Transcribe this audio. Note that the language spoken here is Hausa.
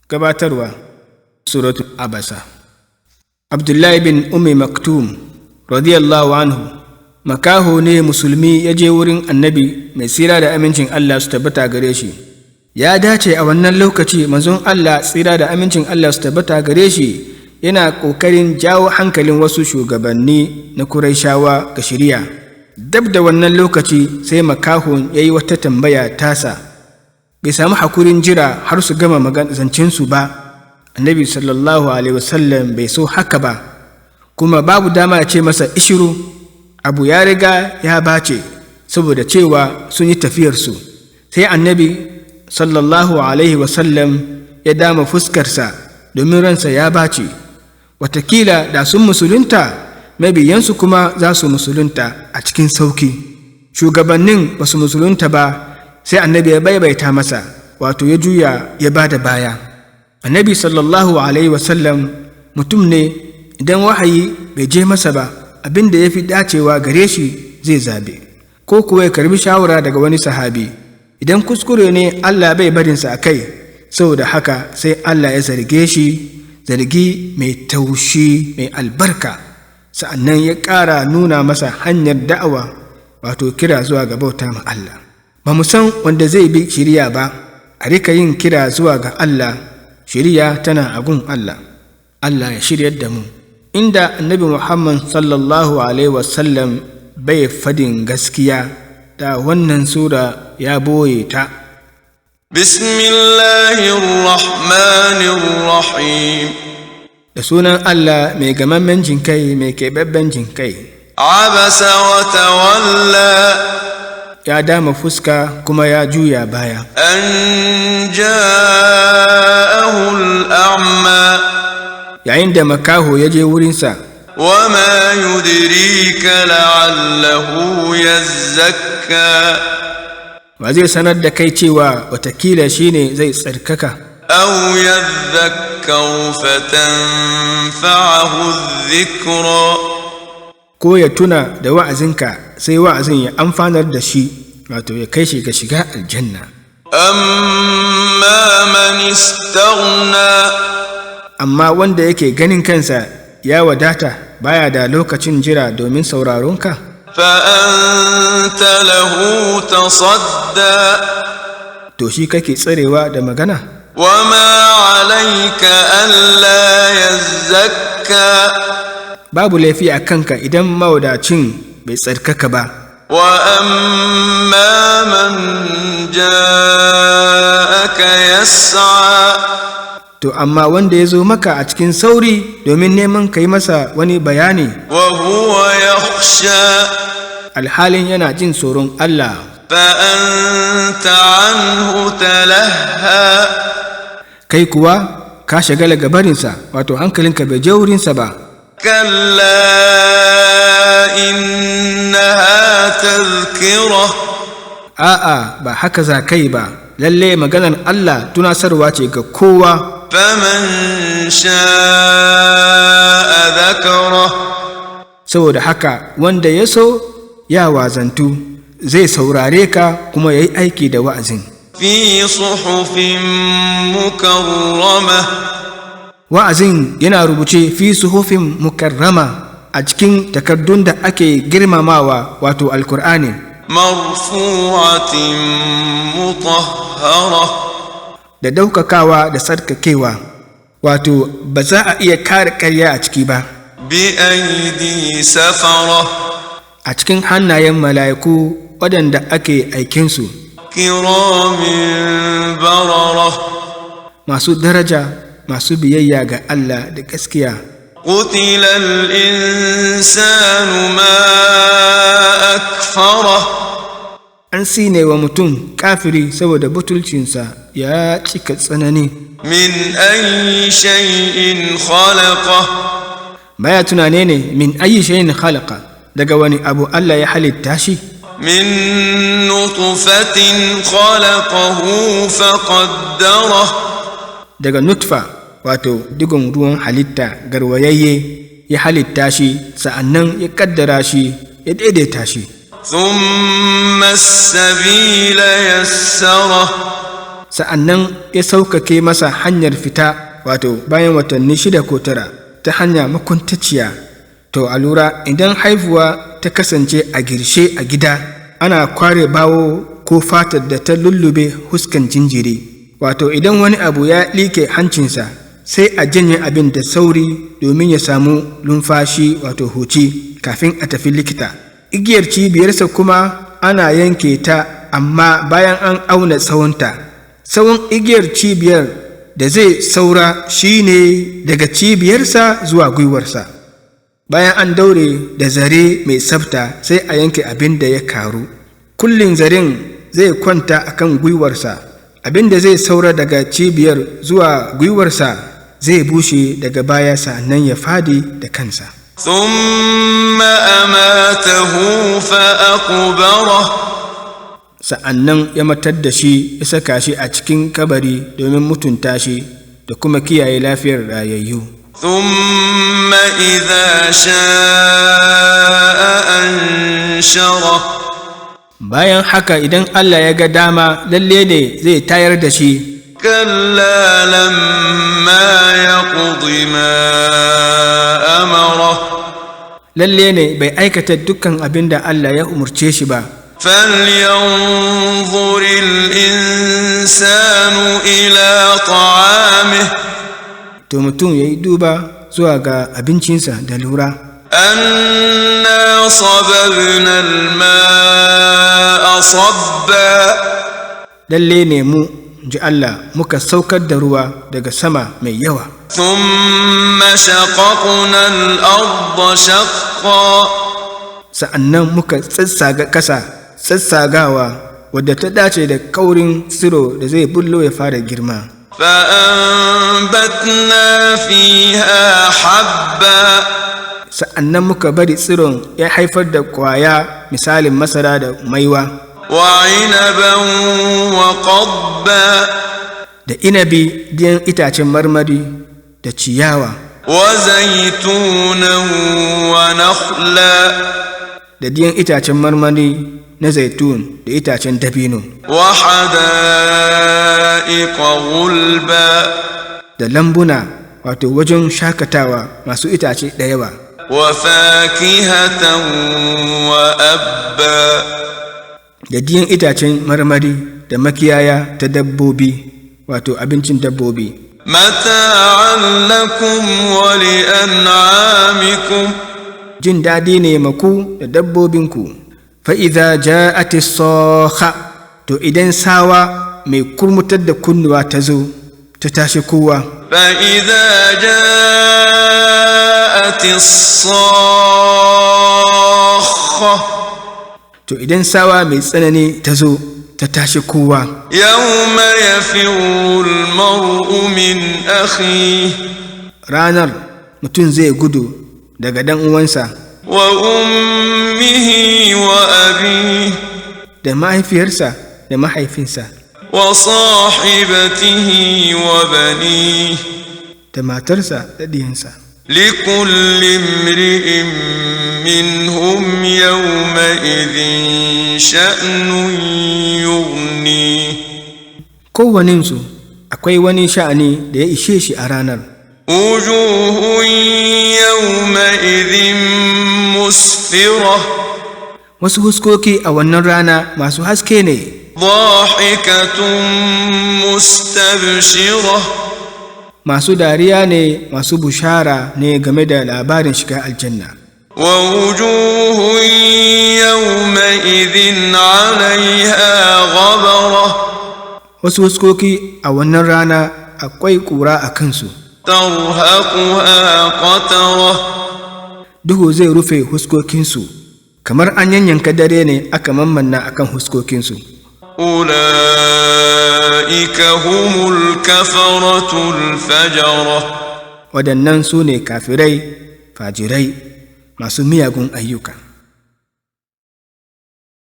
Gabatarwa Suratul Abasa. Abdullahi bin Ummi Maktum radiyallahu anhu makaho ne musulmi ya je wurin annabi mai tsira da amincin Allah su tabbata gare shi. Ya dace a wannan lokaci manzon Allah tsira da amincin Allah su tabbata gare shi yana ƙoƙarin jawo hankalin wasu shugabanni na Qurayshawa ga shari'a. Dab da wannan lokaci sai makahon ya yi wata tambaya tasa, bai samu hakurin jira har su gama zancensu ba. Annabi sallallahu alaihi wasallam bai so haka ba, kuma babu dama ya ce masa ishiru. Abu ya riga ya bace saboda cewa sun yi tafiyarsu. Sai annabi sallallahu alaihi wasallam ya dama fuskarsa domin ransa ya bace. Watakila da sun musulunta, mabiyansu kuma za su musulunta a cikin sauki. Shugabannin ba su musulunta ba, sai annabi ya baibaita masa, wato ya juya ya ba da baya. Annabi sallallahu alaihi wasallam mutum ne, idan wahayi bai je masa ba, abin da ya fi dacewa gare shi zai zabe, ko kuwa ya karbi shawara daga wani sahabi. Idan kuskure ne Allah bai barinsa a kai, saboda haka sai Allah ya zarge shi zargi mai taushi mai albarka, sa'annan ya ƙara nuna masa hanyar da'awa, wato kira zuwa ga bauta ma Allah. Ba mu san wanda zai bi shiriya ba, a rika yin kira zuwa ga Allah. Shiriya tana a gun Allah. Allah ya shiryar da mu. Inda annabi Muhammad sallallahu alaihi wasallam bai fadin gaskiya, da wannan sura ya boye ta. Bismillahirrahmanirrahim. Da sunan Allah mai gamammen jinkai mai keɓaɓɓen jinkai. Abasa wa tawalla. Ya dama fuska kuma ya juya baya. An ja'ahu al-a'ma. Yayin da makaho ya je wurinsa. Wa ma yudrika la'allahu yazzakka. Wa zai sanar da kai cewa watakila shine zai tsarkaka. Aw yadhakkaru fatanfa'ahu adh-dhikra. Ko ya tuna da wa'azinka sai wa'azin ya amfanar da shi, wato ya kai shi ga shiga aljanna. Amma man istaghna. Amma wanda yake ganin kansa ya wadata, baya da lokacin jira domin sauraronka. Fa anta lahu tasadda. To shi kake tsarewa da magana. Wa ma alayka alla yazzakka. Babu laifi a kanka idan mawadacin bai tsarkaka ba. Wa amma man ja'aka yas'a. To amma wanda ya zo maka a cikin sauri domin neman ka yi masa wani bayani. Wa huwa yakhsha. Alhalin yana jin tsoron Allah. Fa anta anhu talahha. Kai kuwa ka shagala gabarinsa, wato hankalinka bai je wurinsa ba. Kalla innaha tadhkira. A'a, ba haka za kai ba. Lalle maganar Allah tunasarwa ce ga kowa. Faman sha'a dhakara. Saboda haka wanda ya so ya wazantu, zai saurare ka kuma ya yi aiki da wa'azin. Fi suhufin mukarrama. Wa'azin yana rubuce fi suhufin mukarrama, a cikin takardun da ake girmamawa, wato alkur'ani. Marfu'atin mutahhara. Da daukakawa da tsarkakewa, wato ba za a iya kare ƙarya a ciki ba. Bi aidi safara. A cikin hannayen mala'iku waɗanda ake aikinsu. Kiramin barara. Masu daraja, masu biyayya ga Allah da gaskiya. Qutilal insanu ma akfara. An sine wa mutum kafiri saboda butulcinsa ya cika tsanani. Min ayyi shay'in khalaqa. Baya tunane ne min ayyi shay'in khalaqa, daga wani abu Allah ya halitta shi. Min nutfatin khalaqahu faqaddara. Daga nutfa, wato digon ruwan halitta garwayayye, ya halitta shi, sa'annan ya kaddara shi, ya daidaita shi. Thumma as-sabila yassara. sa'annan ya saukake masa hanyar fita, wato bayan watanni 6 ko 9 ta hanya makuntaciya. To a lura, idan haifuwa ta kasance a girshe a gida, ana kware bawo ko fatar da ta lullube huskan jinjiri. Wato idan wani abu ya liƙe hancinsa, sai a janye abin da sauri domin ya samu lumfashi, wato huci, kafin a tafi likita. Igiyar cibiyarsa kuma ana yanke ta, amma bayan an auna tsawonta. Tsawon igiyar cibiyar da zai saura shine daga cibiyarsa zuwa gwiwarsa. Bayan an daure da zare mai tsafta, sai a yanke abin da ya karu. Kullin zaren zai kwanta akan gwiwarsa. Abin da zai saura daga cibiyar zuwa gwiwarsa zai bushe daga baya, sa'annan ya fadi da kansa. Thumma amatahu fa aqbara, sa'annan ya matar da shi, ya saka shi a cikin kabari domin mutunta shi da kuma kiyaye lafiyar rayayyu. Thumma idha sha'a anshara, bayan haka idan Allah ya ga dama, lalle ne zai tayar da shi. Kalla lamma yaqdi ma amara, lalle ne bai aikata dukkan abin da Allah ya umurce shi ba. فلينظر الإنسان إلى طعامه، to mutum ya yi duba zuwa ga abincinsa da lura. أنا صببنا الماء صبا، lalle ne mu, ji Allah, muka saukar da ruwa daga sama mai yawa. ثم شققنا الأرض شقا، sa'annan muka tsatsaga ƙasa tsatsagawa wadda ta dace da kaurin tsiro da zai bullo ya fara girma. فأنبتنا فيها حبا، sa'annan muka bari tsiron ya haifar da kwaya, misalin masara da maiwa. وعنبا وقضبا، da inabi, diyan itacen marmari da ciyawa. وزيتونا ونخلا، da diyan itacen marmari na zaitun da itacen dabino. وحدائق غلبا، da lambuna, wato wajen shakatawa masu itace da yawa. وفاكهة وأبا، da diyan itacen marmari da makiyaya ta dabbobi, wato abincin dabbobi. متاعا لكم ولأنعامكم، jin daɗi ne maku da dabbobinku. Fa'iza ja'ati sakha, to idan sawa mai kurmutar da kunnuwa ta zo, ta tashi kowa. فإذا جاءت الصاخة، to idan sawa mai tsanani ta zo, ta tashi kowa. يوم يفر المرء من أخيه، ranar mutum zai gudu daga dan uwansa, وأمه وأبيه، da mahaifiyarsa da mahaifinsa, وصاحبته وبنيه، da matarsa da diyansa. لكل امرئ منهم يومئذ شأن يغنيه، kowaninsu akwai wani sha'ani da ya ishe shi a ranar. وجوه يومئذ مسفرة، wasu huskoki a wannan rana masu haske ne. ضاحكة مستبشرة، masu dariya ne, masu bushara ne game da labarin shiga aljanna. ووجوه يومئذ عليها غبرة، wasu huskoki a wannan rana akwai ƙura a kansu. ترهقها قترة، duhu zai rufe huskokinsu, kamar an yanyanka dare ne aka mammanna akan huskokinsu. أولئك هم الكفرة الفجرة، waɗannan su ne kafirai, fajirai, masu miyagun ayyuka.